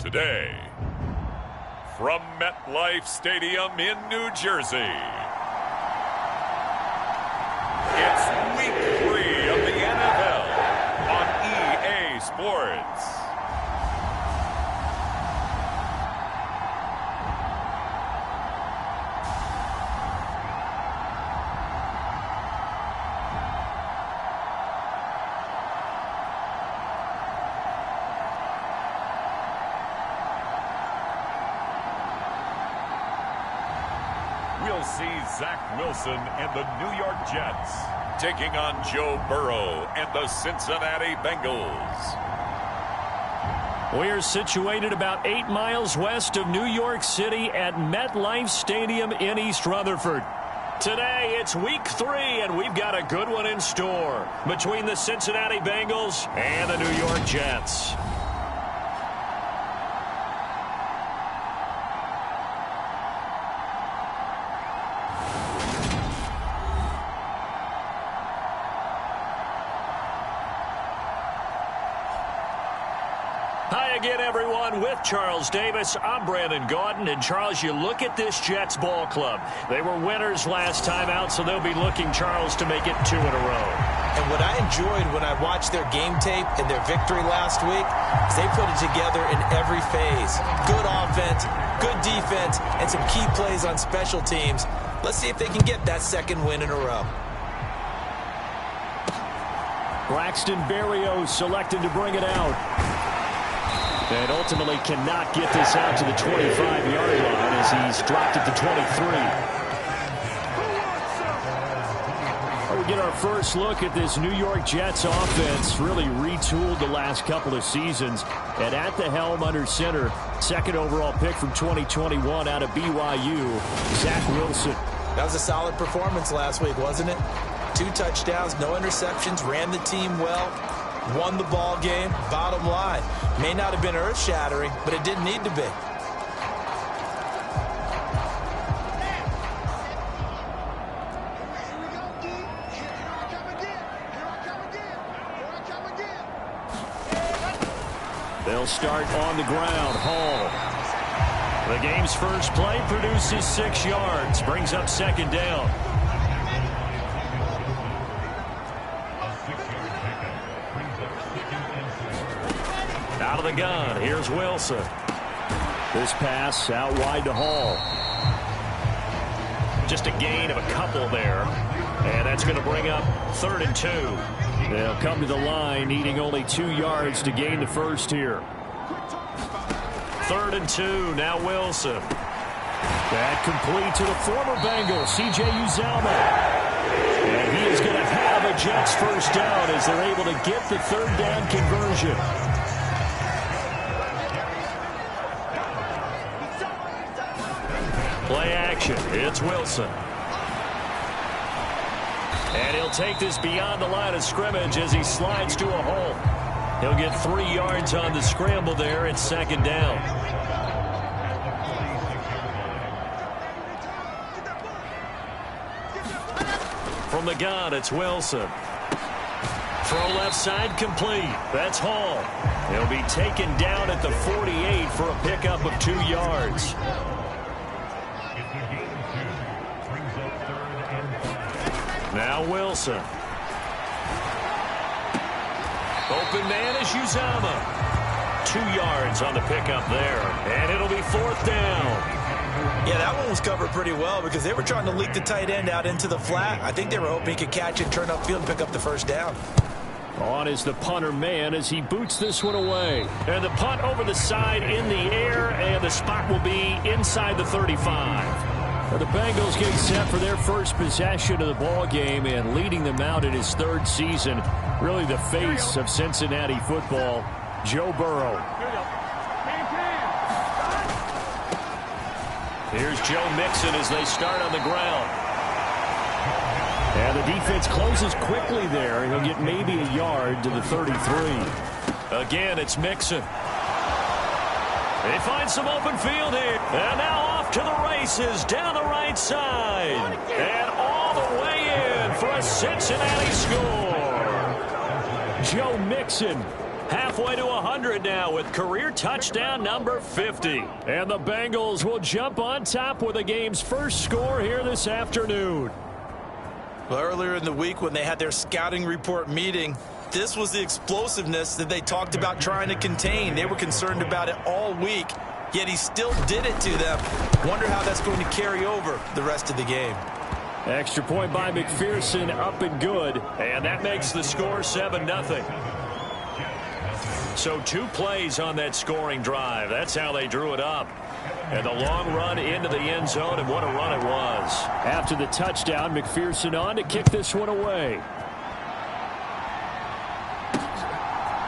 Today, from MetLife Stadium in New Jersey, it's Week 3 of the NFL on EA Sports. We'll see Zach Wilson and the New York Jets taking on Joe Burrow and the Cincinnati Bengals. We're situated about 8 miles west of New York City at MetLife Stadium in East Rutherford. Today, it's Week 3, and we've got a good one in store between the Cincinnati Bengals and the New York Jets. Hi again, everyone. With Charles Davis, I'm Brandon Gaudin. And, Charles, you look at this Jets ball club. They were winners last time out, so they'll be looking, Charles, to make it 2 in a row. And what I enjoyed when I watched their game tape and their victory last week is they put it together in every phase. Good offense, good defense, and some key plays on special teams. Let's see if they can get that second win in a row. Braxton Berrios selected to bring it out. And ultimately cannot get this out to the 25-yard line as he's dropped it to 23. We get our first look at this New York Jets offense, really retooled the last couple of seasons. And at the helm under center, second overall pick from 2021 out of BYU, Zach Wilson. That was a solid performance last week, wasn't it? 2 touchdowns, no interceptions, ran the team well. Won the ball game. Bottom line, may not have been earth-shattering, but it didn't need to be. They'll start on the ground. Hall. The game's first play produces 6 yards, brings up second down. Out of the gun, here's Wilson. This pass out wide to Hall. Just a gain of a couple there. And that's going to bring up 3rd and 2. They'll come to the line, needing only 2 yards to gain the first here. 3rd and 2, now Wilson. That complete to the former Bengal, C.J. Uzomah. And he is going to have a Jets first down as they're able to get the 3rd down conversion. Play action. It's Wilson. And he'll take this beyond the line of scrimmage as he slides to a hole. He'll get 3 yards on the scramble there. It's second down. From the gun, it's Wilson. Throw left side complete. That's Hall. He'll be taken down at the 48 for a pickup of 2 yards. Now Wilson. Open man is Uzomah. 2 yards on the pickup there. And it'll be 4th down. Yeah, that one was covered pretty well because they were trying to leak the tight end out into the flat. I think they were hoping he could catch it, turn upfield, and pick up the first down. On is the punter man as he boots this one away. And the punt over the side in the air, and the spot will be inside the 35. The Bengals getting set for their first possession of the ball game and leading them out in his 3rd season. Really the face of Cincinnati football, Joe Burrow. Here's Joe Mixon as they start on the ground. And the defense closes quickly there. He'll get maybe a yard to the 33. Again, it's Mixon. They find some open field here. And now off to the races down the right side. And all the way in for a Cincinnati score. Joe Mixon Halfway to 100 now with career touchdown number 50. And the Bengals will jump on top with the game's first score here this afternoon. Well, earlier in the week when they had their scouting report meeting, this was the explosiveness that they talked about trying to contain. They were concerned about it all week, yet he still did it to them. Wonder how that's going to carry over the rest of the game. Extra point by McPherson, up and good. And that makes the score 7-0. So 2 plays on that scoring drive. That's how they drew it up. And the long run into the end zone, and what a run it was. After the touchdown, McPherson on to kick this one away.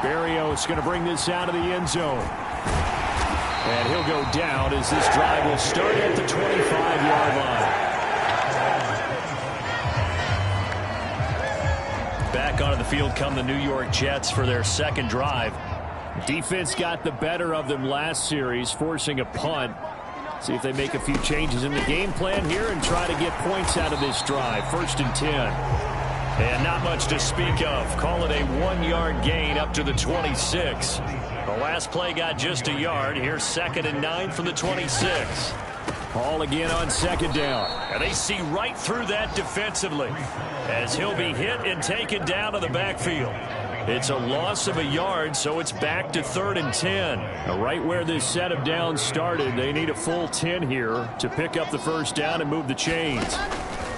Berrios going to bring this out of the end zone. And he'll go down as this drive will start at the 25-yard line. Back onto the field come the New York Jets for their second drive. Defense got the better of them last series, forcing a punt. See if they make a few changes in the game plan here and try to get points out of this drive. 1st and 10. And not much to speak of. Call it a 1-yard gain up to the 26. The last play got just a yard. Here's 2nd and 9 from the 26. Ball again on 2nd down. And they see right through that defensively as he'll be hit and taken down to the backfield. It's a loss of a yard, so it's back to 3rd and 10. Now, right where this set of downs started, they need a full 10 here to pick up the first down and move the chains.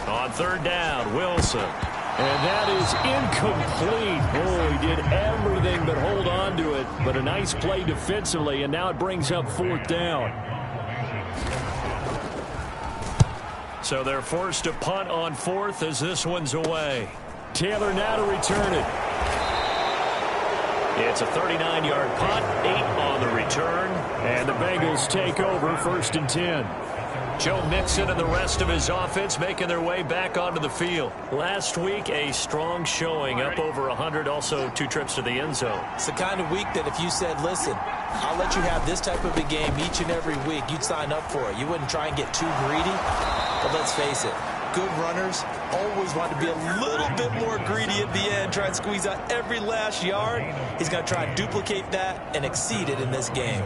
On 3rd down, Wilson. And that is incomplete. Oh, he did everything but hold on to it. But a nice play defensively, and now it brings up 4th down. So they're forced to punt on 4th as this one's away. Taylor now to return it. It's a 39-yard punt, 8 on the return, and the Bengals take over 1st and 10. Joe Mixon and the rest of his offense making their way back onto the field. Last week, a strong showing, up over 100, also 2 trips to the end zone. It's the kind of week that if you said, listen, I'll let you have this type of a game each and every week, you'd sign up for it. You wouldn't try and get too greedy, but let's face it. Good runners always want to be a little bit more greedy at the end, try and squeeze out every last yard. He's going to try and duplicate that and exceed it in this game.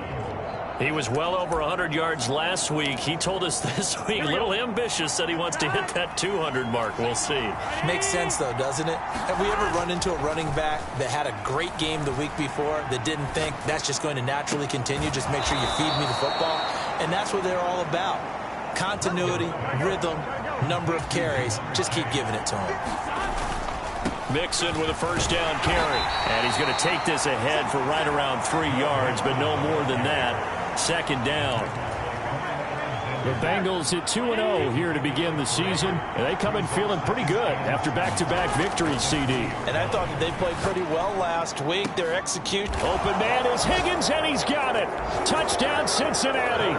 He was well over 100 yards last week. He told us this week, a little ambitious, that he wants to hit that 200 mark. We'll see. Makes sense, though, doesn't it? Have we ever run into a running back that had a great game the week before that didn't think that's just going to naturally continue? Just make sure you feed me the football. And that's what they're all about. Continuity, rhythm, number of carries. Just keep giving it to him. Mixon with a first down carry. And he's going to take this ahead for right around 3 yards, but no more than that. 2nd down. The Bengals at 2-0 here to begin the season. And they come in feeling pretty good after back-to-back victories, CD. And I thought that they played pretty well last week. Their execution. Open man is Higgins, and he's got it. Touchdown, Cincinnati.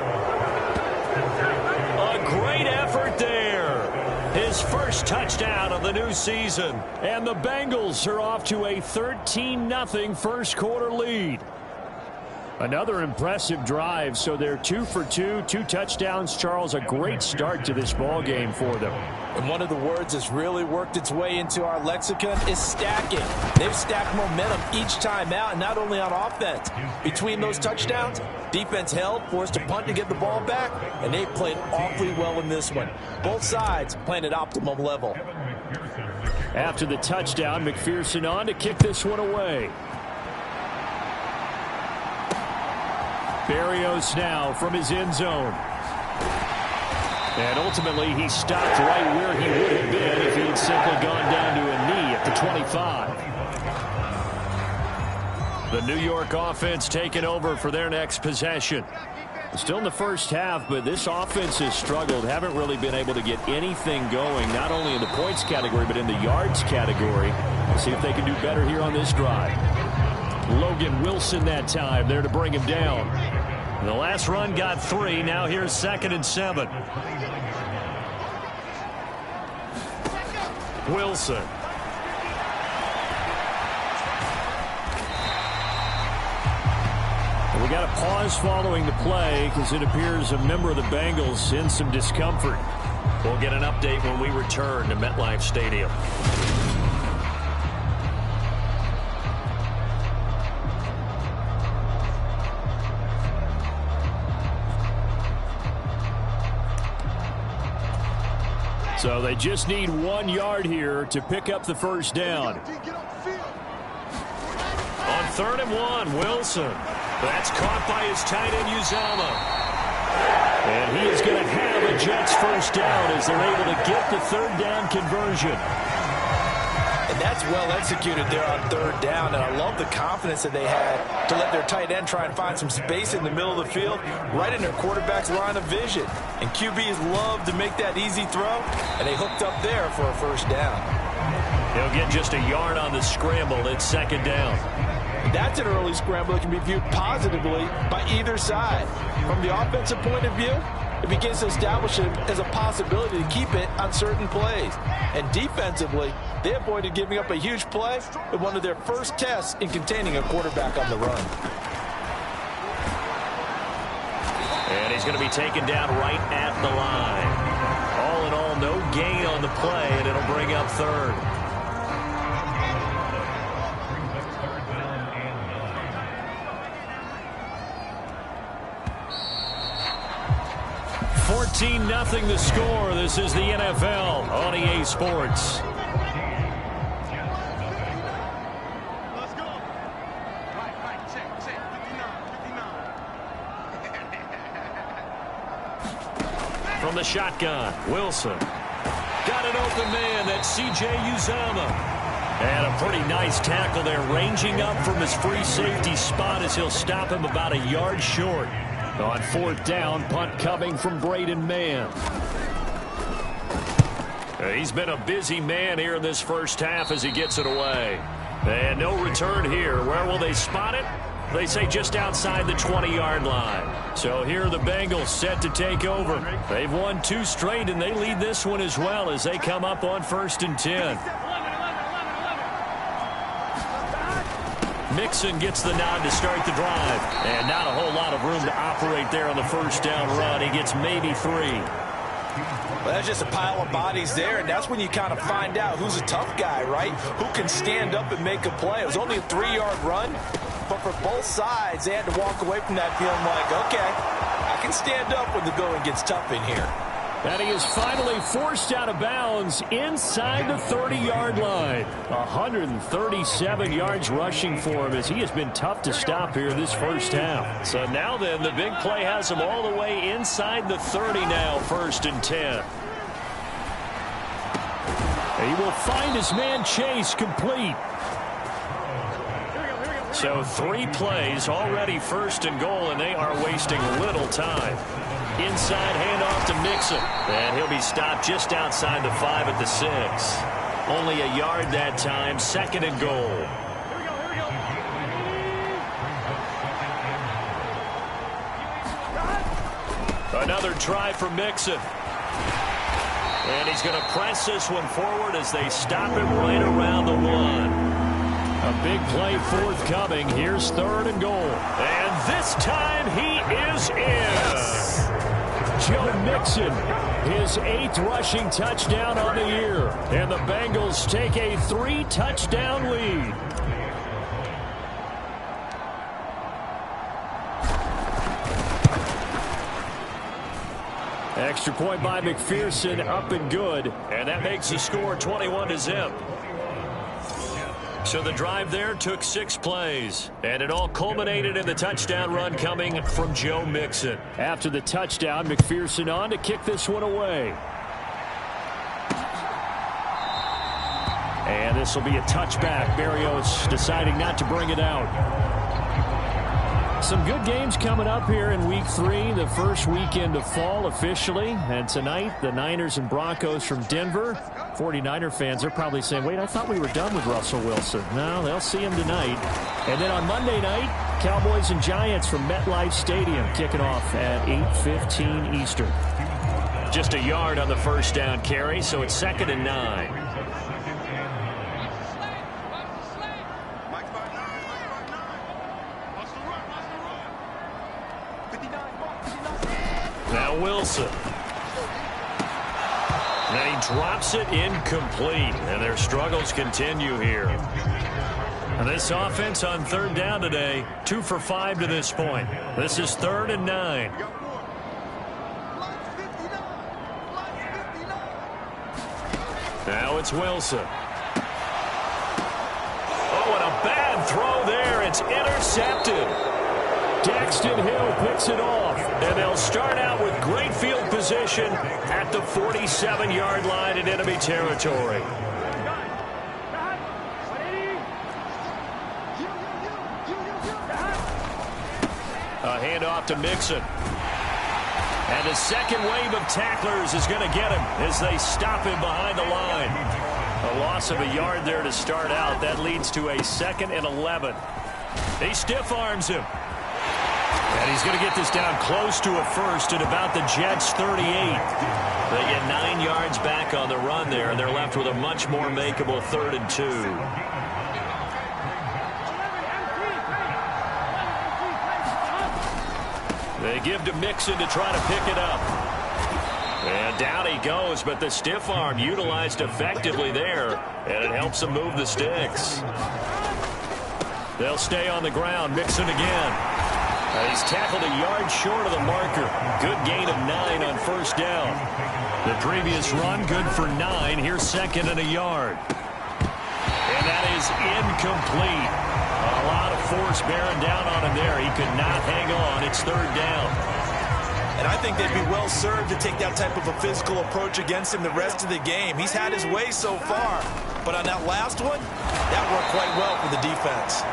A great effort there. His first touchdown of the new season. And the Bengals are off to a 13-0 first quarter lead. Another impressive drive, so they're 2 for 2, 2 touchdowns. Charles, a great start to this ball game for them. And one of the words that's really worked its way into our lexicon is stacking. They've stacked momentum each time out, and not only on offense. Between those touchdowns, defense held, forced to punt to get the ball back, and they played awfully well in this one. Both sides playing at optimum level. After the touchdown, McPherson on to kick this one away. Berrios now from his end zone. And ultimately, he stopped right where he would have been if he had simply gone down to a knee at the 25. The New York offense taking over for their next possession. Still in the first half, but this offense has struggled. Haven't really been able to get anything going, not only in the points category, but in the yards category. We'll see if they can do better here on this drive. Logan Wilson that time there to bring him down. The last run got 3. Now here's 2nd and 7. Wilson. We got a pause following the play because it appears a member of the Bengals in some discomfort. We'll get an update when we return to MetLife Stadium. So they just need 1 yard here to pick up the first down. On 3rd and 1, Wilson. That's caught by his tight end, Uzomah. And he is going to have a Jets first down as they're able to get the 3rd down conversion. And that's well executed there on 3rd down. And I love the confidence that they had to let their tight end try and find some space in the middle of the field, right in their quarterback's line of vision. And QBs love to make that easy throw, and they hooked up there for a first down. He'll get just a yard on the scramble. It's 2nd down. That's an early scramble that can be viewed positively by either side. From the offensive point of view, it begins to establish it as a possibility to keep it on certain plays. And defensively, they avoided giving up a huge play in one of their first tests in containing a quarterback on the run. And he's going to be taken down right at the line. All in all, no gain on the play, and it'll bring up 3rd. 14-0 the score. This is the NFL on EA Sports. Let's go. Right, check. 59. From the shotgun, Wilson. Got an open man. That's C.J. Uzomah. And a pretty nice tackle there, ranging up from his free safety spot as he'll stop him about a yard short. On 4th down, punt coming from Braden Mann. He's been a busy man here in this first half as he gets it away. And no return here. Where will they spot it? They say just outside the 20-yard line. So here are the Bengals set to take over. They've won 2 straight, and they lead this one as well as they come up on 1st and 10. Mixon gets the nod to start the drive. And not a whole lot of room to operate there on the first down run. He gets maybe 3. Well, that's just a pile of bodies there, and that's when you kind of find out who's a tough guy, right? Who can stand up and make a play. It was only a 3-yard run, but for both sides, they had to walk away from that feeling like, okay, I can stand up when the going gets tough in here. And he is finally forced out of bounds inside the 30-yard line. 137 yards rushing for him as he has been tough to stop here this first half. So now then, the big play has him all the way inside the 30 now, 1st and 10. He will find his man Chase complete. So 3 plays already 1st and goal, and they are wasting little time. Inside handoff to Mixon. And he'll be stopped just outside the 5 at the 6. Only a yard that time. 2nd and goal. Another try for Mixon. And he's going to press this one forward as they stop him right around the 1. A big play forthcoming. Here's 3rd and goal. And this time he is in. Yes. Joe Mixon, his 8th rushing touchdown on the year. And the Bengals take a 3-touchdown lead. Extra point by McPherson, up and good. And that makes the score 21-0. So the drive there took 6 plays, and it all culminated in the touchdown run coming from Joe Mixon. After the touchdown, McPherson on to kick this one away. And this will be a touchback. Berrios deciding not to bring it out. Some good games coming up here in Week 3, the first weekend of fall officially. And tonight, the Niners and Broncos from Denver. 49er fans are probably saying, wait, I thought we were done with Russell Wilson. No, they'll see him tonight. And then on Monday night, Cowboys and Giants from MetLife Stadium kicking off at 8:15 Eastern. Just a yard on the first down carry, so it's 2nd and 9. Now Wilson. Then he drops it incomplete, and their struggles continue here. And this offense on 3rd down today, 2 for 5 to this point. This is 3rd and 9. Now it's Wilson. Oh, and a bad throw there. It's intercepted. Daxton Hill picks it off, and they'll start out with great field position at the 47-yard line in enemy territory. A handoff to Mixon. And the second wave of tacklers is going to get him as they stop him behind the line. A loss of a yard there to start out. That leads to a 2nd and 11. He stiff arms him. And he's going to get this down close to a first at about the Jets' 38. They get 9 yards back on the run there, and they're left with a much more makeable 3rd and 2. They give to Mixon to try to pick it up. And down he goes, but the stiff arm utilized effectively there, and it helps him move the sticks. They'll stay on the ground. Mixon again. He's tackled a yard short of the marker. Good gain of 9 on first down. The previous run, good for 9. Here's 2nd and a yard. And that is incomplete. A lot of force bearing down on him there. He could not hang on. It's 3rd down. And I think they'd be well served to take that type of a physical approach against him the rest of the game. He's had his way so far. But on that last one, that worked quite well for the defense.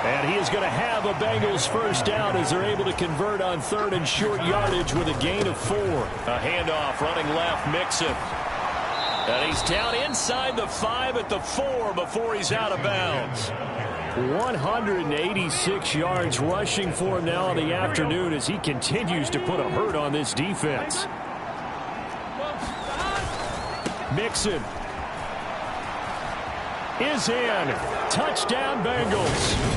And he is going to have a Bengals first down as they're able to convert on 3rd and short yardage with a gain of 4. A handoff running left, Mixon. And he's down inside the 5 at the 4 before he's out of bounds. 186 yards rushing for him now in the afternoon as he continues to put a hurt on this defense. Mixon is in. Touchdown, Bengals.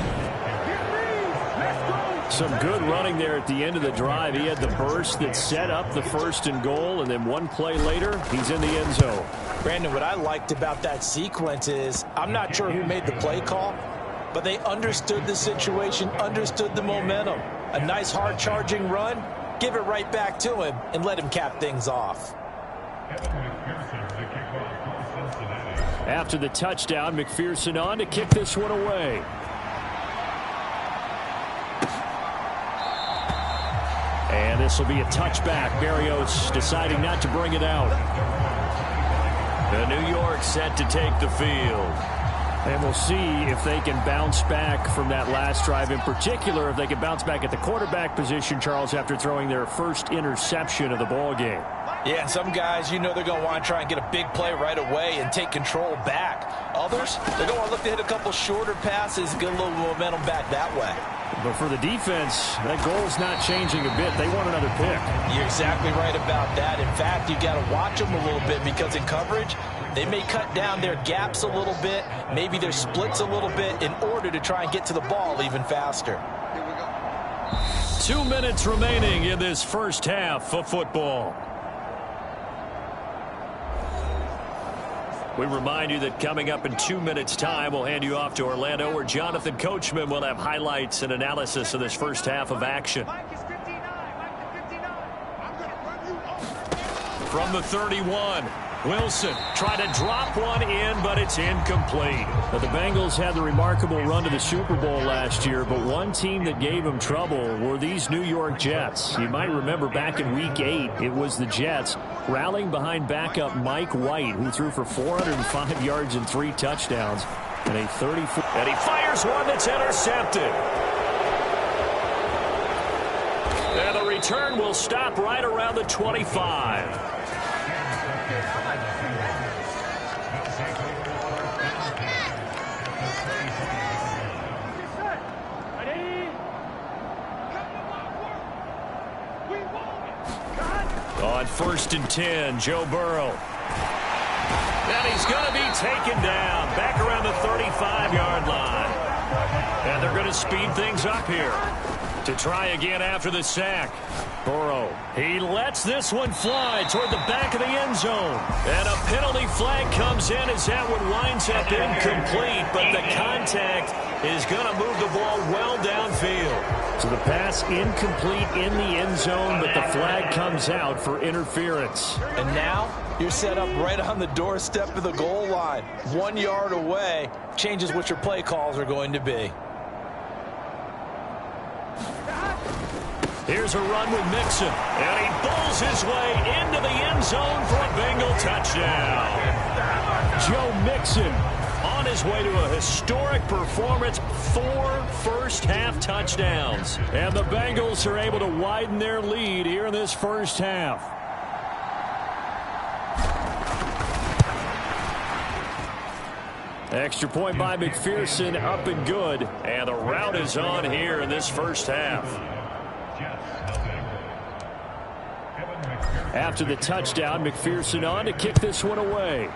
Some good running there at the end of the drive. He had the burst that set up the 1st and goal, and then one play later, he's in the end zone. Brandon, what I liked about that sequence is I'm not sure who made the play call, but they understood the situation, understood the momentum. A nice hard-charging run, give it right back to him, and let him cap things off. After the touchdown, McPherson on to kick this one away. And this will be a touchback. Berrios deciding not to bring it out. The New York set to take the field. And we'll see if they can bounce back from that last drive. In particular, if they can bounce back at the quarterback position, Charles, after throwing their first interception of the ball game. Yeah, and some guys, you know they're going to want to try and get a big play right away and take control back. Others, they're going to want to look to hit a couple shorter passes, get a little momentum back that way. But for the defense, that goal's not changing a bit. They want another pick. You're exactly right about that. In fact, you got to watch them a little bit because in coverage, they may cut down their gaps a little bit, maybe their splits a little bit in order to try and get to the ball even faster. 2 minutes remaining in this first half of football. We remind you that coming up in 2 minutes' time, we'll hand you off to Orlando, where Jonathan Coachman will have highlights and analysis of this first half of action. From the 31, Wilson tried to drop one in, but it's incomplete. But the Bengals had the remarkable run to the Super Bowl last year, but one team that gave them trouble were these New York Jets. You might remember back in Week 8, it was the Jets rallying behind backup Mike White, who threw for 405 yards and 3 touchdowns and a 34. And he fires one that's intercepted. And the return will stop right around the 25. On 1st and 10, Joe Burrow. And he's going to be taken down back around the 35-yard line. And they're going to speed things up here. To try again after the sack. Burrow, he lets this one fly toward the back of the end zone. And a penalty flag comes in as that one winds up incomplete, but the contact is going to move the ball well downfield. So the pass incomplete in the end zone, but the flag comes out for interference. And now you're set up right on the doorstep of the goal line. 1 yard away changes what your play calls are going to be. Here's a run with Mixon, and he bowls his way into the end zone for a Bengal touchdown. Joe Mixon on his way to a historic performance, 4 first-half touchdowns. And the Bengals are able to widen their lead here in this first half. Extra point by McPherson, up and good. And the route is on here in this first half. After the touchdown, McPherson on to kick this one away.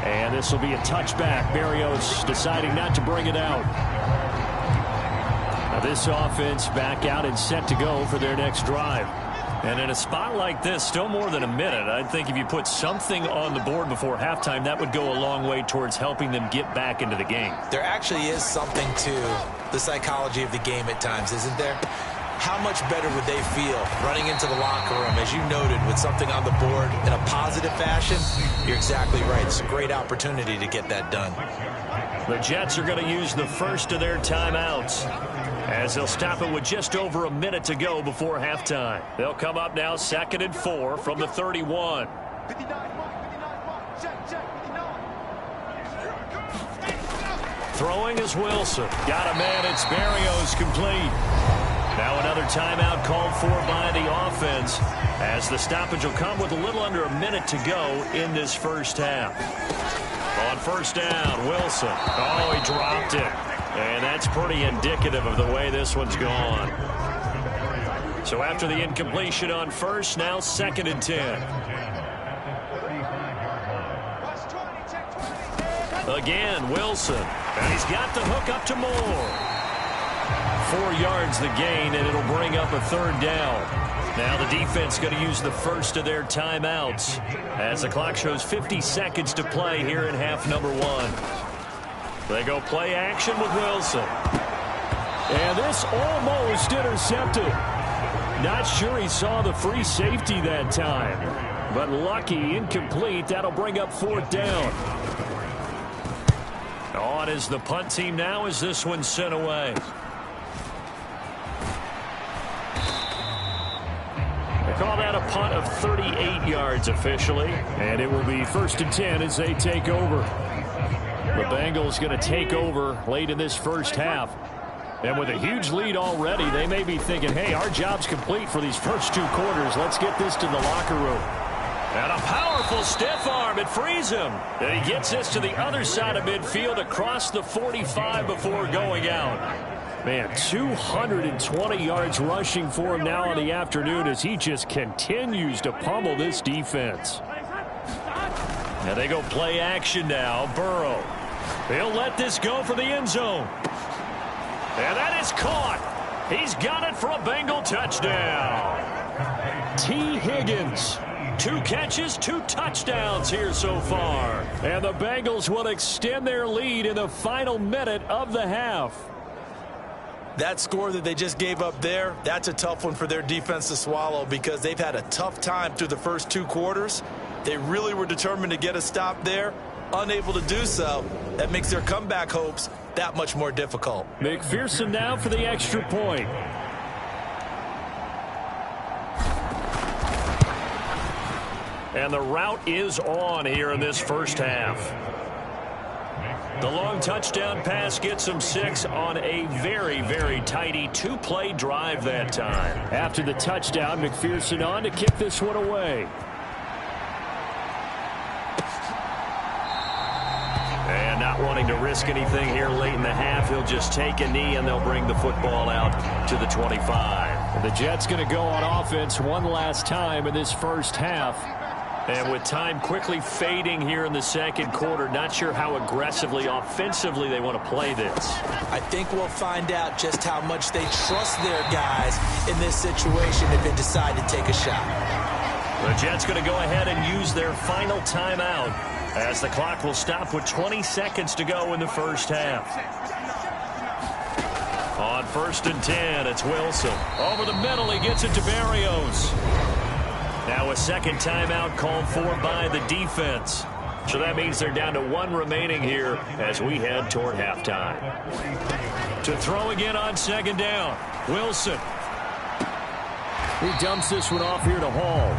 And this will be a touchback. Berrios deciding not to bring it out. Now this offense back out and set to go for their next drive. And in a spot like this, still more than a minute, I think if you put something on the board before halftime, that would go a long way towards helping them get back into the game. There actually is something to the psychology of the game at times, isn't there? How much better would they feel running into the locker room, as you noted, with something on the board in a positive fashion? You're exactly right. It's a great opportunity to get that done. The Jets are going to use the first of their timeouts, as they'll stop it with just over a minute to go before halftime. They'll come up now 2nd and 4 from the 31. Throwing is Wilson. Got a man. It's Berrios, complete. Now another timeout called for by the offense, as the stoppage will come with a little under a minute to go in this first half. On first down, Wilson. Oh, he dropped it. And that's pretty indicative of the way this one's gone. So after the incompletion on first, now 2nd and 10. Again, Wilson. And he's got the hook up to Moore. 4 yards the gain, and it'll bring up a 3rd down. Now the defense going to use the first of their timeouts, as the clock shows 50 seconds to play here in half number 1. They go play action with Wilson. And this almost intercepted. Not sure he saw the free safety that time, but lucky, incomplete. That'll bring up 4th down. On is the punt team now as this one's sent away. They call that a punt of 38 yards officially, and it will be 1st and 10 as they take over. The Bengals going to take over late in this first half. And with a huge lead already, they may be thinking, hey, our job's complete for these first 2 quarters. Let's get this to the locker room. And a powerful stiff arm. It frees him. And he gets this to the other side of midfield across the 45 before going out. Man, 220 yards rushing for him now on the afternoon as he just continues to pummel this defense. Now they go play action now. Burrow. He'll let this go for the end zone. And that is caught. He's got it for a Bengal touchdown. T. Higgins. 2 catches, 2 touchdowns here so far. And the Bengals will extend their lead in the final minute of the half. That score that they just gave up there, that's a tough one for their defense to swallow, because they've had a tough time through the first 2 quarters. They really were determined to get a stop there. Unable to do so. That makes their comeback hopes that much more difficult. McPherson now for the extra point. And the route is on here in this first half. The long touchdown pass gets them 6 on a very, very tidy 2-play drive that time. After the touchdown, McPherson on to kick this one away. And not wanting to risk anything here late in the half, he'll just take a knee and they'll bring the football out to the 25. The Jets going to go on offense one last time in this first half. And with time quickly fading here in the second quarter, not sure how aggressively, offensively they want to play this. I think we'll find out just how much they trust their guys in this situation if they decide to take a shot. The Jets going to go ahead and use their final timeout as the clock will stop with 20 seconds to go in the first half. On 1st and 10, it's Wilson. Over the middle, he gets it to Berrios. Now a second timeout called for by the defense. So that means they're down to 1 remaining here as we head toward halftime. To throw again on 2nd down, Wilson. He dumps this one off here to Hall.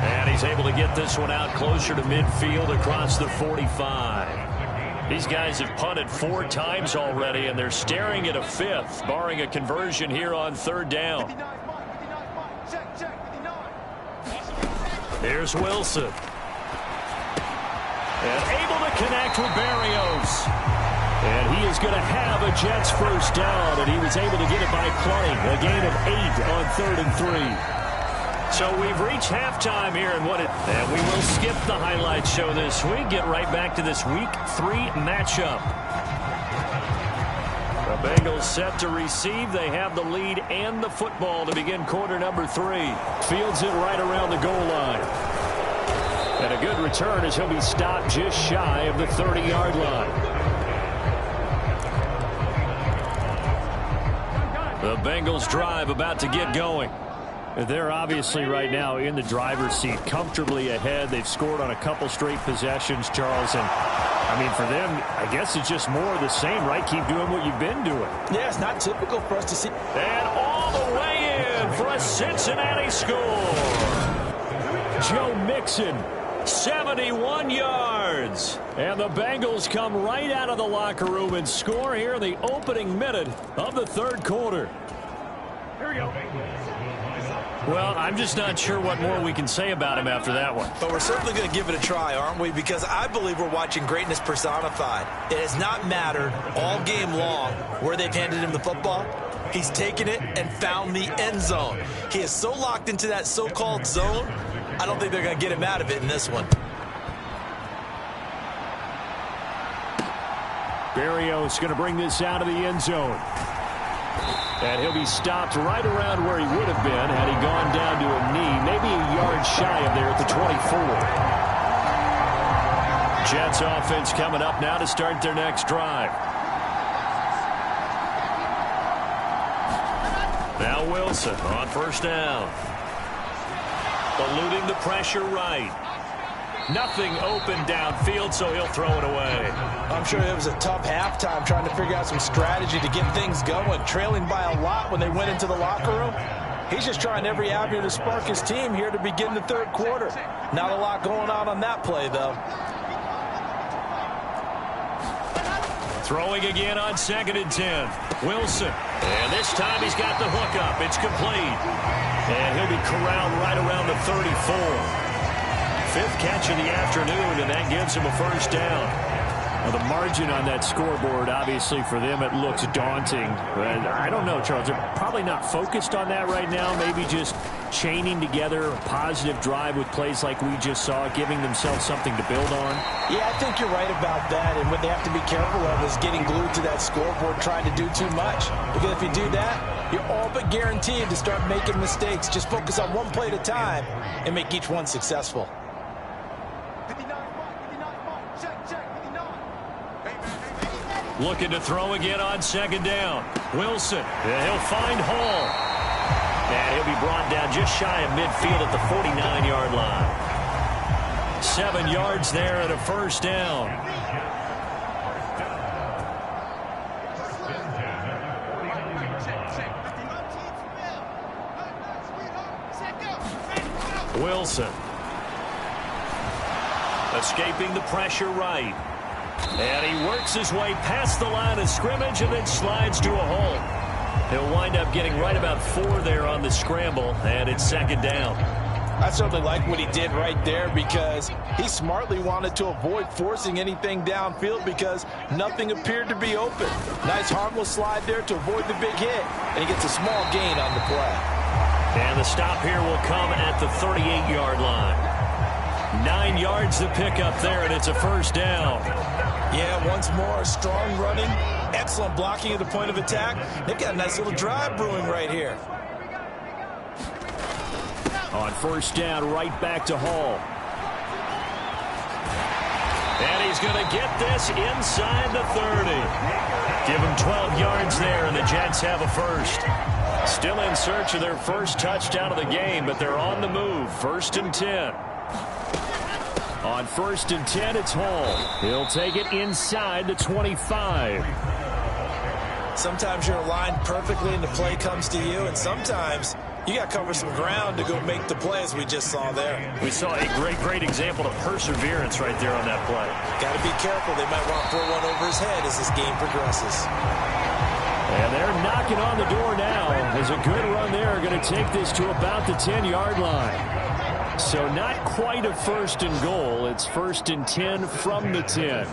And he's able to get this one out closer to midfield across the 45. These guys have punted 4 times already, and they're staring at a 5th, barring a conversion here on 3rd down. Here's Wilson. And able to connect with Berrios. And he is going to have a Jets first down, and he was able to get it by plenty. A gain of 8 on 3rd and 3. So we've reached halftime here, and we will skip the highlight show this week. Get right back to this Week 3 matchup. The Bengals set to receive. They have the lead and the football to begin quarter number 3. Fields it right around the goal line. And a good return as he'll be stopped just shy of the 30-yard line. The Bengals drive about to get going. They're obviously right now in the driver's seat, comfortably ahead. They've scored on a couple straight possessions, Charles. And, I mean, for them, I guess it's just more of the same, right? Keep doing what you've been doing. Yeah, it's not typical for us to see. And all the way in for a Cincinnati score. Joe Mixon, 71 yards. And the Bengals come right out of the locker room and score here in the opening minute of the 3rd quarter. Here we go. Well, I'm just not sure what more we can say about him after that one. But we're certainly going to give it a try, aren't we? Because I believe we're watching greatness personified. It has not mattered all game long where they've handed him the football. He's taken it and found the end zone. He is so locked into that so-called zone, I don't think they're going to get him out of it in this one. Berrios going to bring this out of the end zone. And he'll be stopped right around where he would have been had he gone down to a knee, maybe a yard shy of there at the 24. Jets offense coming up now to start their next drive. Now Wilson on 1st down. Eluding the pressure right. Nothing open downfield, so he'll throw it away. I'm sure it was a tough halftime trying to figure out some strategy to get things going. Trailing by a lot when they went into the locker room. He's just trying every avenue to spark his team here to begin the 3rd quarter. Not a lot going on that play, though. Throwing again on 2nd and 10. Wilson. And this time he's got the hook up. It's complete. And he'll be corralled right around the 34. 5th catch of the afternoon, and that gives him a first down. Well, the margin on that scoreboard, obviously, for them, it looks daunting. But I don't know, Charles. They're probably not focused on that right now. Maybe just chaining together a positive drive with plays like we just saw, giving themselves something to build on. Yeah, I think you're right about that. And what they have to be careful of is getting glued to that scoreboard trying to do too much. Because if you do that, you're all but guaranteed to start making mistakes. Just focus on one play at a time and make each one successful. Looking to throw again on 2nd down. Wilson. And he'll find Hall. And he'll be brought down just shy of midfield at the 49-yard line. 7 yards there and a first down. Wilson. Escaping the pressure right. And he works his way past the line of scrimmage and then slides to a hole. He'll wind up getting right about 4 there on the scramble, and it's 2nd down. I certainly like what he did right there because he smartly wanted to avoid forcing anything downfield because nothing appeared to be open. Nice harmless slide there to avoid the big hit, and he gets a small gain on the play. And the stop here will come at the 38-yard line. 9 yards to pick up there, and it's a first down. Yeah, once more, strong running, excellent blocking at the point of attack. They've got a nice little drive brewing right here. On first down, right back to Hall. And he's going to get this inside the 30. Give him 12 yards there, and the Jets have a first. Still in search of their first touchdown of the game, but they're on the move. 1st and 10. On 1st and 10, it's Hall. He'll take it inside the 25. Sometimes you're aligned perfectly and the play comes to you, and sometimes you got to cover some ground to go make the play, as we just saw there. We saw a great example of perseverance right there on that play. Got to be careful. They might want to throw one over his head as this game progresses. And they're knocking on the door now. There's a good run there. Going to take this to about the 10-yard line. So not quite a 1st and goal. It's 1st and 10 from the 10.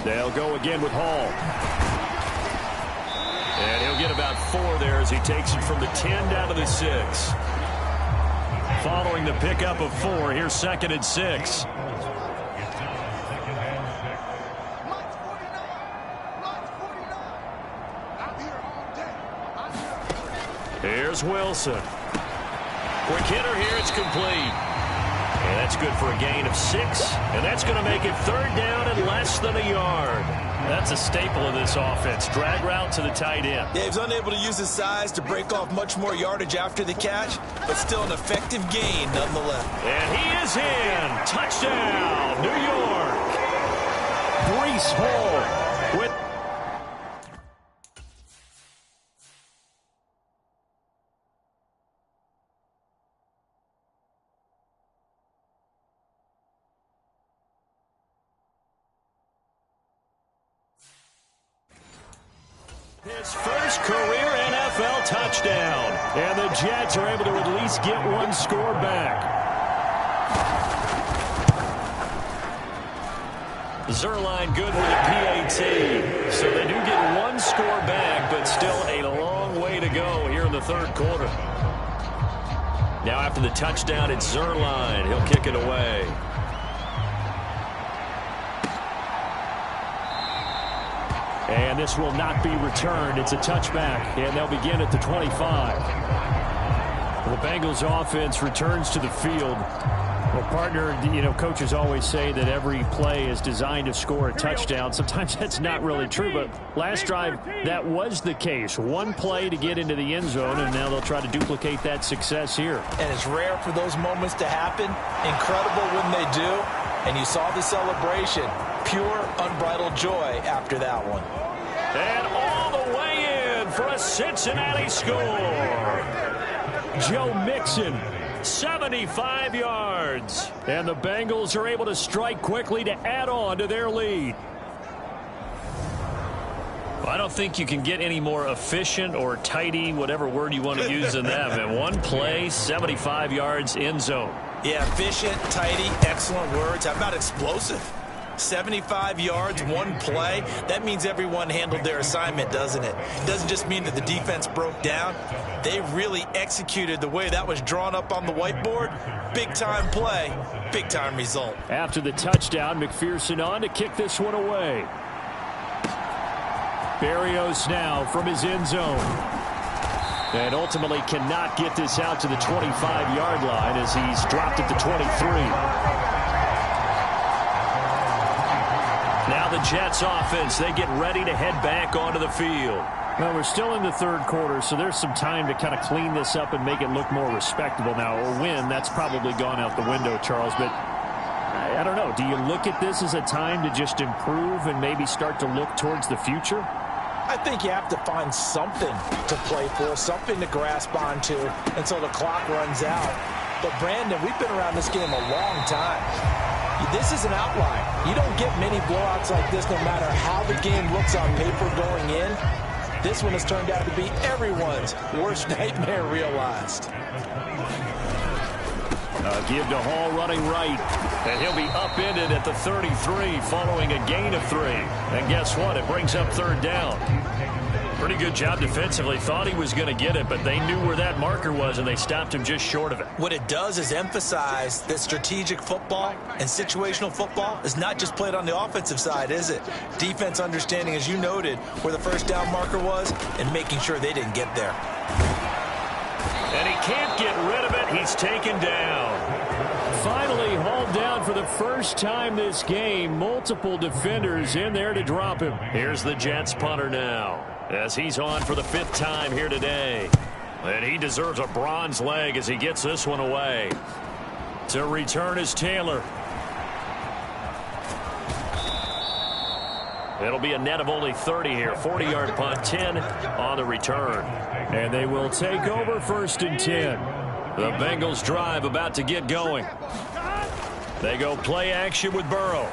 They'll go again with Hall. And he'll get about 4 there as he takes it from the 10 down to the 6. Following the pickup of 4, here's 2nd and 6. Here's Wilson. Quick hitter here. It's complete. And that's good for a gain of 6. And that's going to make it 3rd down and less than a yard. That's a staple of this offense. Drag route to the tight end. Yeah, he's unable to use his size to break off much more yardage after the catch, but still an effective gain nonetheless. And he is in. Touchdown, New York. Breece Hall with... his first career NFL touchdown. And the Jets are able to at least get one score back. Zerline good with a PAT. So they do get one score back, but still a long way to go here in the 3rd quarter. Now after the touchdown, it's Zerline. He'll kick it away. And this will not be returned. It's a touchback, and they'll begin at the 25. The Bengals offense returns to the field. Well, partner, you know, coaches always say that every play is designed to score a touchdown. Sometimes that's not really true, but last drive, that was the case. One play to get into the end zone, and now they'll try to duplicate that success here. And it's rare for those moments to happen. Incredible when they do. And you saw the celebration. Pure, unbridled joy after that one. And all the way in for a Cincinnati score. Joe Mixon, 75 yards. And the Bengals are able to strike quickly to add on to their lead. I don't think you can get any more efficient or tidy, whatever word you want to use in that. And one play, 75 yards, end zone. Yeah, efficient, tidy, excellent words. How about explosive? 75 yards, one play. That means everyone handled their assignment, doesn't it? It doesn't just mean that the defense broke down. They really executed the way that was drawn up on the whiteboard. Big-time play, big-time result. After the touchdown, McPherson on to kick this one away. Berrios now from his end zone. And ultimately cannot get this out to the 25-yard line as he's dropped at the 23. Now the Jets offense, they get ready to head back onto the field. Well, we're still in the 3rd quarter, so there's some time to kind of clean this up and make it look more respectable now. A win, that's probably gone out the window, Charles, but I don't know. Do you look at this as a time to just improve and maybe start to look towards the future? I think you have to find something to play for, something to grasp onto until the clock runs out. But, Brandon, we've been around this game a long time. This is an outlier. You don't get many blowouts like this no matter how the game looks on paper going in. This one has turned out to be everyone's worst nightmare realized. Give to Hall running right. And he'll be upended at the 33 following a gain of 3. And guess what? It brings up 3rd down. Pretty good job defensively. Thought he was going to get it, but they knew where that marker was, and they stopped him just short of it. What it does is emphasize that strategic football and situational football is not just played on the offensive side, is it? Defense understanding, as you noted, where the first down marker was and making sure they didn't get there. And he can't get rid of it. He's taken down. Finally hauled down for the first time this game. Multiple defenders in there to drop him. Here's the Jets punter now, as he's on for the 5th time here today. And he deserves a bronze leg as he gets this one away. To return is Taylor. It'll be a net of only 30 here. 40-yard punt, 10 on the return. And they will take over 1st and 10. The Bengals drive about to get going. They go play action with Burrow.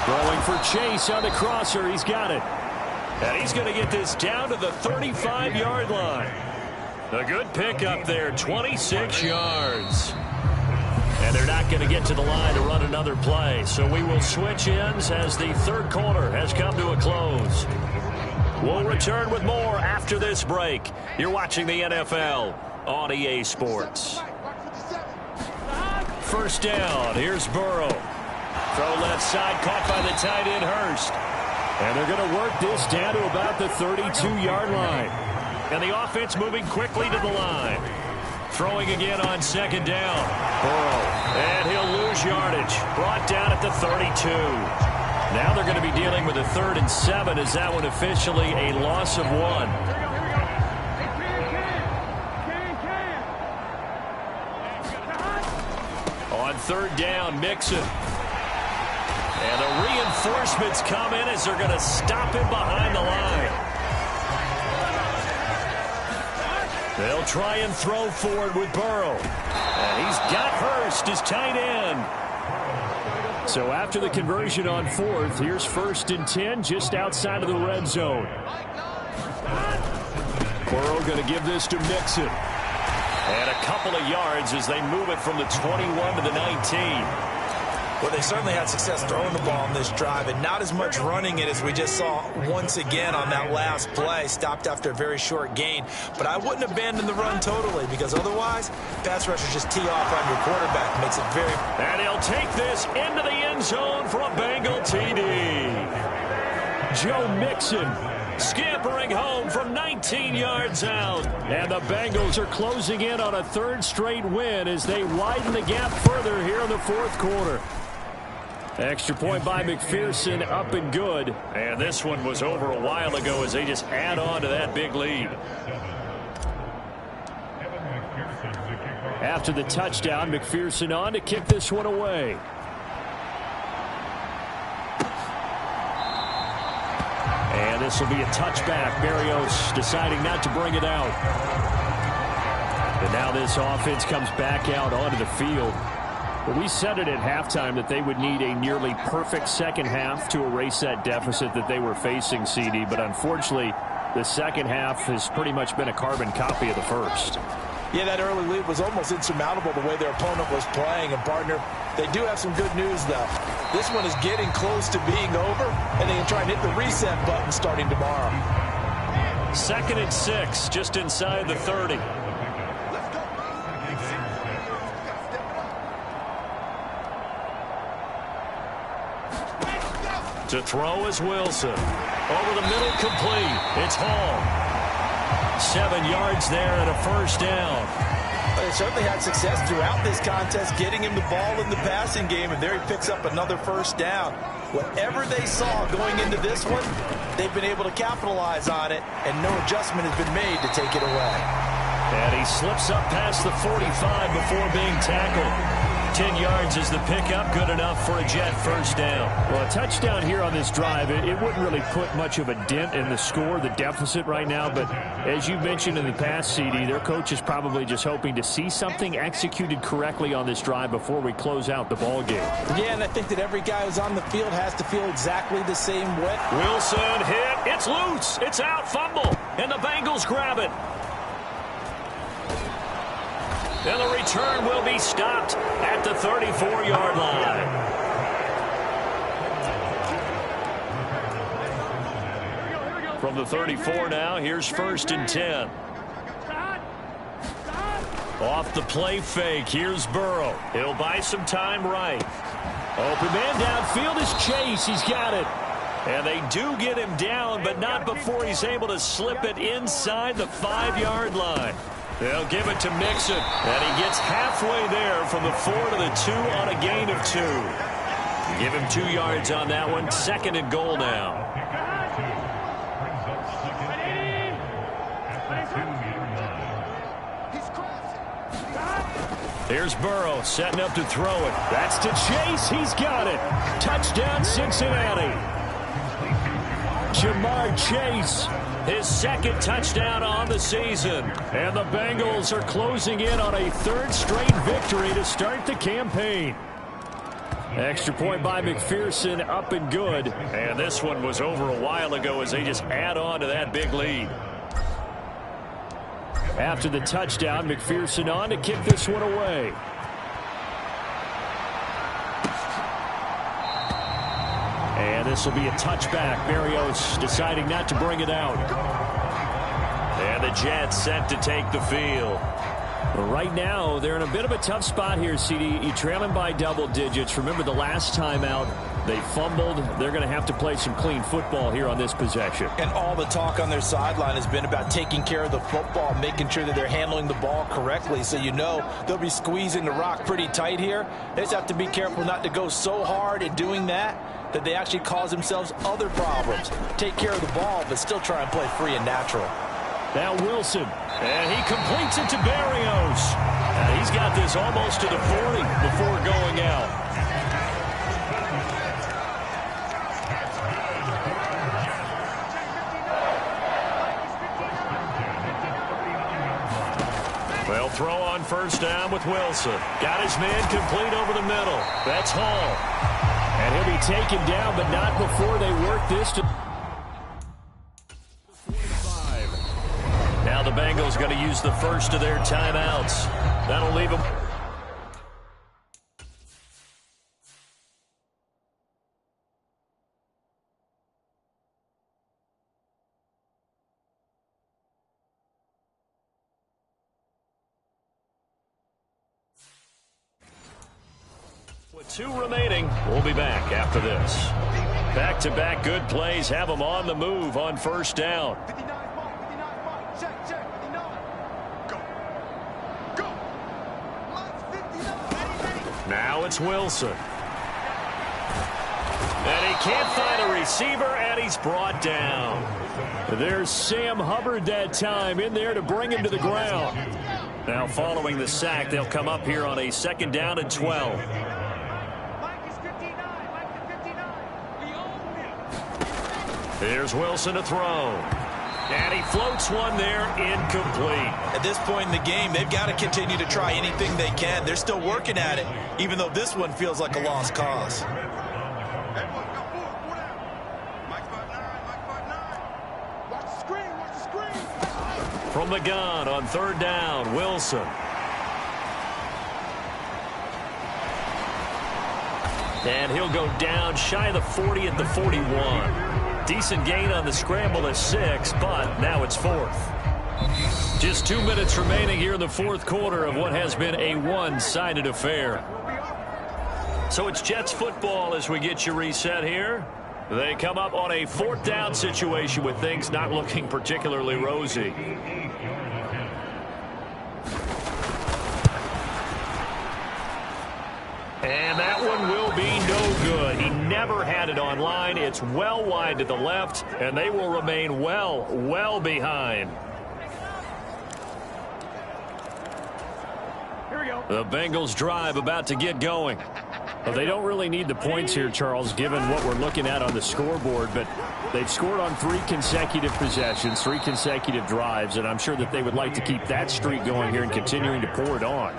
Throwing for Chase on the crosser. He's got it. And he's going to get this down to the 35-yard line. A good pickup there, 26 yards. And they're not going to get to the line to run another play. So we will switch ends as the 3rd quarter has come to a close. We'll return with more after this break. You're watching the NFL on EA Sports. 1st down. Here's Burrow. Throw left side, caught by the tight end Hurst. And they're going to work this down to about the 32-yard line. And the offense moving quickly to the line. Throwing again on 2nd down. Burrow. And he'll lose yardage. Brought down at the 32. Now they're going to be dealing with a 3rd and 7. Is that one officially a loss of 1? On 3rd down, Mixon. And the reinforcements come in as they're going to stop him behind the line. They'll try and throw forward with Burrow. And he's got Hurst, his tight end. So after the conversion on 4th, here's 1st and 10 just outside of the red zone. Burrow going to give this to Mixon. And a couple of yards as they move it from the 21 to the 19. Well, they certainly had success throwing the ball on this drive, and not as much running it as we just saw once again on that last play. Stopped after a very short gain. But I wouldn't abandon the run totally, because otherwise, pass rushers just tee off on your quarterback. Makes it very... And he'll take this into the end zone for a Bengal TD. Joe Mixon scampering home from 19 yards out. And the Bengals are closing in on a 3rd straight win as they widen the gap further here in the 4th quarter. Extra point by McPherson, up and good. And this one was over a while ago as they just add on to that big lead. After the touchdown, McPherson on to kick this one away. And this will be a touchback. Berrios deciding not to bring it out. And now this offense comes back out onto the field. But we said it at halftime that they would need a nearly perfect second half to erase that deficit that they were facing, CD. But unfortunately, the second half has pretty much been a carbon copy of the first. Yeah, that early lead was almost insurmountable the way their opponent was playing. And, partner, they do have some good news, though. This one is getting close to being over, and they can try and hit the reset button starting tomorrow. 2nd and 6, just inside the 30. To throw is Wilson. Over the middle, complete. It's Hall. 7 yards there and a 1st down. They certainly had success throughout this contest, getting him the ball in the passing game, and there he picks up another 1st down. Whatever they saw going into this one, they've been able to capitalize on it, and no adjustment has been made to take it away. And he slips up past the 45 before being tackled. 10 yards is the pickup, good enough for a Jet 1st down. Well, a touchdown here on this drive, it wouldn't really put much of a dent in the score, the deficit right now. But as you mentioned in the past, CD, their coach is probably just hoping to see something executed correctly on this drive before we close out the ball game. Yeah, and I think that every guy who's on the field has to feel exactly the same way. Wilson hit. It's loose. It's out. Fumble. And the Bengals grab it. And the return will be stopped at the 34-yard line. From the 34 now, here's 1st and 10. Off the play fake, here's Burrow. He'll buy some time right. Open man downfield is Chase. He's got it. And they do get him down, but not before he's able to slip it inside the 5-yard line. They'll give it to Mixon, and he gets halfway there from the 4 to the 2 on a gain of 2. Give him 2 yards on that one. 2nd and goal now. Here's Burrow setting up to throw it. That's to Chase. He's got it. Touchdown, Cincinnati. Jamar Chase, his 2nd touchdown on the season. And the Bengals are closing in on a 3rd straight victory to start the campaign. Extra point by McPherson, up and good. And this one was over a while ago as they just add on to that big lead. After the touchdown, McPherson on to kick this one away. And this will be a touchback. Berrios deciding not to bring it out. And the Jets set to take the field. Right now, they're in a bit of a tough spot here, CD. You trail them by double digits. Remember the last time out, they fumbled. They're going to have to play some clean football here on this possession. And all the talk on their sideline has been about taking care of the football, making sure that they're handling the ball correctly. So you know they'll be squeezing the rock pretty tight here. They just have to be careful not to go so hard in doing that they actually cause themselves other problems. Take care of the ball, but still try and play free and natural. Now Wilson, and he completes it to Berrios. And he's got this almost to the 40 before going out. They'll throw on 1st down with Wilson. Got his man complete over the middle. That's Hall. And he'll be taken down, but not before they work this to... Now the Bengals going to use the first of their timeouts. That'll leave them. With 2 remaining, we'll be back after this. Back-to-back good plays have them on the move on 1st down. Now it's Wilson. And he can't find a receiver, and he's brought down. There's Sam Hubbard that time in there to bring him to the ground. Now following the sack, they'll come up here on a 2nd down and 12. Here's Wilson to throw. And he floats one there, incomplete. At this point in the game, they've got to continue to try anything they can. They're still working at it, even though this one feels like a lost cause. From the gun on 3rd down, Wilson. And he'll go down shy of the 40 at the 41. Decent gain on the scramble at 6, but now it's 4th. Just 2 minutes remaining here in the 4th quarter of what has been a one-sided affair. So it's Jets football as we get you reset here. They come up on a 4th down situation with things not looking particularly rosy. And that one will be no good. He never had it on line. It's well wide to the left, and they will remain well behind. Here we go. The Bengals drive about to get going. Well, they don't really need the points here, Charles, given what we're looking at on the scoreboard, but they've scored on 3 consecutive possessions, 3 consecutive drives, and I'm sure that they would like to keep that streak going here and continuing to pour it on.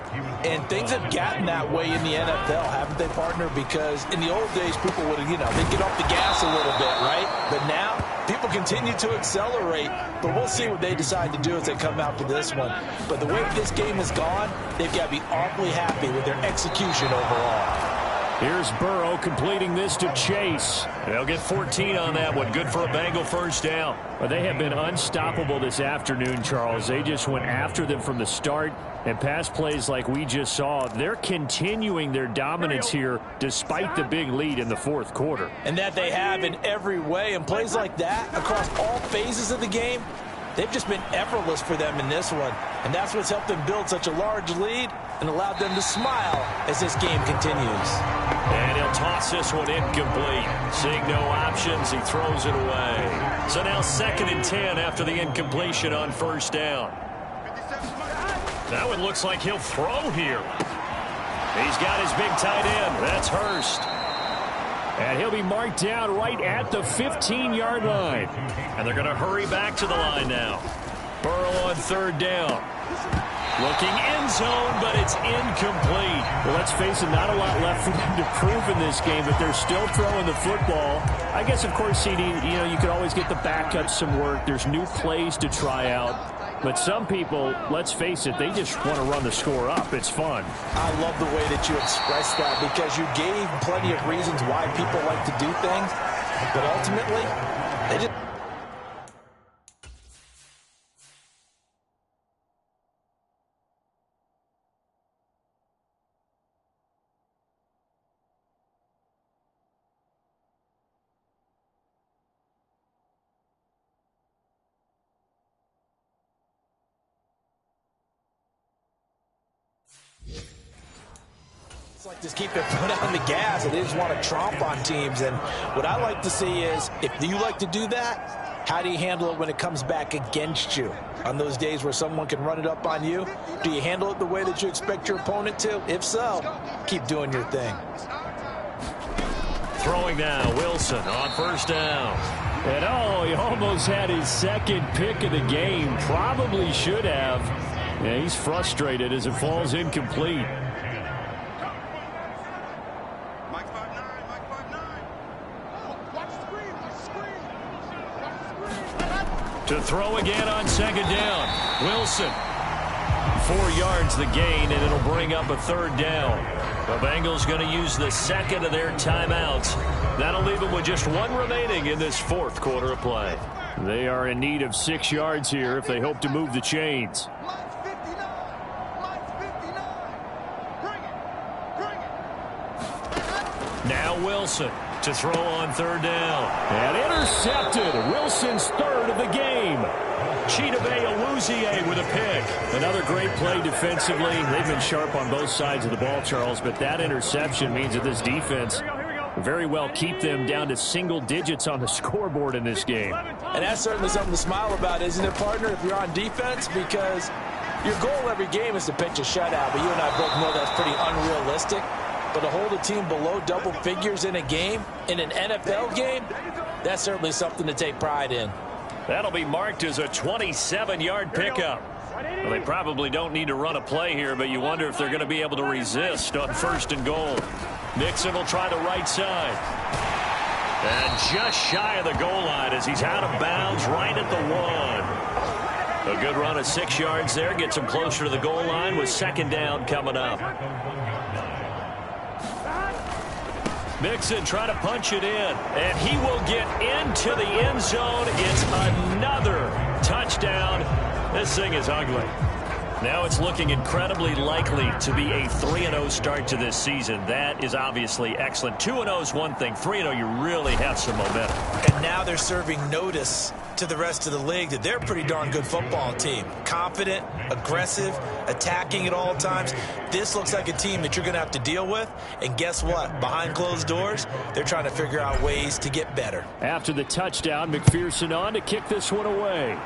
And things have gotten that way in the NFL, haven't they, partner? Because in the old days, people would, they'd get off the gas a little bit, right? But now, people continue to accelerate, but we'll see what they decide to do as they come out for this one. But the way this game has gone, they've got to be awfully happy with their execution overall. Here's Burrow completing this to Chase. They'll get 14 on that one. Good for a Bengal first down. Well, they have been unstoppable this afternoon, Charles. They just went after them from the start. And pass plays like we just saw, they're continuing their dominance here despite the big lead in the fourth quarter. And that they have in every way. And plays like that across all phases of the game, they've just been effortless for them in this one. And that's what's helped them build such a large lead and allowed them to smile as this game continues. And he'll toss this one incomplete. Seeing no options, he throws it away. So now 2nd and 10 after the incompletion on first down. That one looks like he'll throw here. He's got his big tight end. That's Hurst. And he'll be marked down right at the 15-yard line. And they're going to hurry back to the line now. Burrow on 3rd down. Looking end zone, but it's incomplete. Well, let's face it, not a lot left for them to prove in this game, but they're still throwing the football. I guess, of course, CD, you could always get the backups some work. There's new plays to try out. But some people, let's face it, they just want to run the score up. It's fun. I love the way that you expressed that because you gave plenty of reasons why people like to do things. But ultimately, they just... like just keep their foot on the gas and they just want to tromp on teams. And what I like to see is, if you like to do that, how do you handle it when it comes back against you? On those days where someone can run it up on you, do you handle it the way that you expect your opponent to? If so, keep doing your thing. Throwing now, Wilson on first down. And he almost had his 2nd pick of the game. Probably should have. Yeah, he's frustrated as it falls incomplete. To throw again on 2nd down. Wilson. 4 yards the gain, and it'll bring up a 3rd down. The Bengals going to use the 2nd of their timeouts. That'll leave them with just 1 remaining in this 4th quarter of play. They are in need of 6 yards here if they hope to move the chains. Now Wilson to throw on 3rd down. And intercepted. Wilson's 3rd of the game. Chidobe Awuzie with a pick. Another great play defensively. They've been sharp on both sides of the ball, Charles, but that interception means that this defense very well keep them down to single digits on the scoreboard in this game. And that's certainly something to smile about, isn't it, partner, if you're on defense? Because your goal every game is to pitch a shutout, but you and I both know that's pretty unrealistic. But to hold a team below double figures in a game, in an NFL game, that's certainly something to take pride in. That'll be marked as a 27-yard pickup. Well, they probably don't need to run a play here, but you wonder if they're going to be able to resist on 1st and goal. Nixon will try the right side. And just shy of the goal line as he's out of bounds right at the 1. A good run of 6 yards there gets him closer to the goal line with 2nd down coming up. Mixon trying to punch it in, and he will get into the end zone. It's another touchdown. This thing is ugly. Now it's looking incredibly likely to be a 3-0 start to this season. That is obviously excellent. 2-0 is one thing. 3-0, you really have some momentum. And now they're serving notice to the rest of the league that they're a pretty darn good football team. Confident, aggressive, attacking at all times. This looks like a team that you're going to have to deal with. And guess what? Behind closed doors, they're trying to figure out ways to get better. After the touchdown, McPherson on to kick this one away.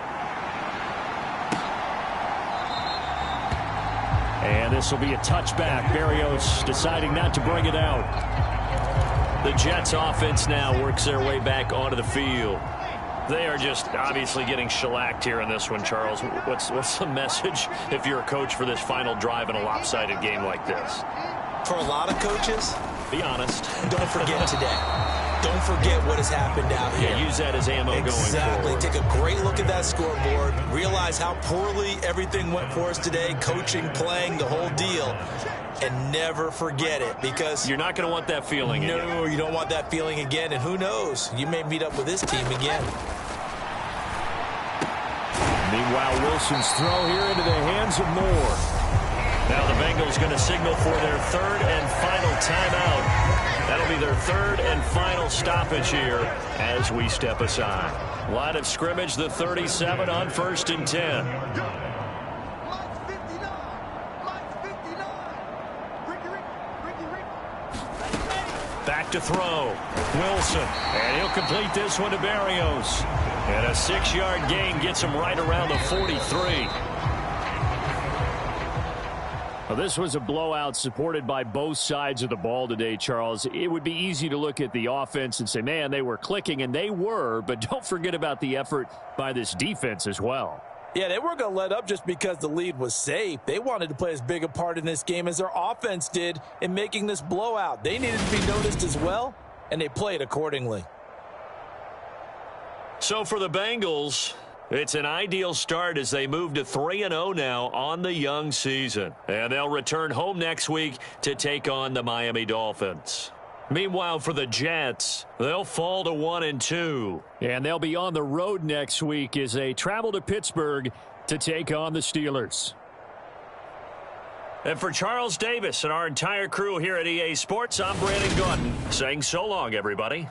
And this will be a touchback. Berrios deciding not to bring it out. The Jets offense now works their way back onto the field. They are just obviously getting shellacked here in this one, Charles. What's the message if you're a coach for this final drive in a lopsided game like this? For a lot of coaches, be honest. Don't forget today. Don't forget what has happened out here. Yeah, use that as ammo going forward. Exactly. Take a great look at that scoreboard. Realize how poorly everything went for us today. Coaching, playing, the whole deal. and never forget it, because you're not going to want that feeling again. No, you don't want that feeling again, and who knows, you may meet up with this team again. Meanwhile, Wilson's throw here into the hands of Moore. Now the Bengals going to signal for their third and final timeout. That'll be their third and final stoppage here as we step aside. Line of scrimmage, the 37 on 1st and 10. Back to throw. Wilson. And he'll complete this one to Berrios. And a 6-yard gain gets him right around the 43. Well, this was a blowout supported by both sides of the ball today, Charles. It would be easy to look at the offense and say, man, they were clicking, and they were, but don't forget about the effort by this defense as well. Yeah, they weren't going to let up just because the lead was safe. They wanted to play as big a part in this game as their offense did in making this blowout. They needed to be noticed as well, and they played accordingly. So for the Bengals, it's an ideal start as they move to 3-0 now on the young season. And they'll return home next week to take on the Miami Dolphins. Meanwhile, for the Jets, they'll fall to 1-2. And they'll be on the road next week as they travel to Pittsburgh to take on the Steelers. And for Charles Davis and our entire crew here at EA Sports, I'm Brandon Gaudin saying so long, everybody.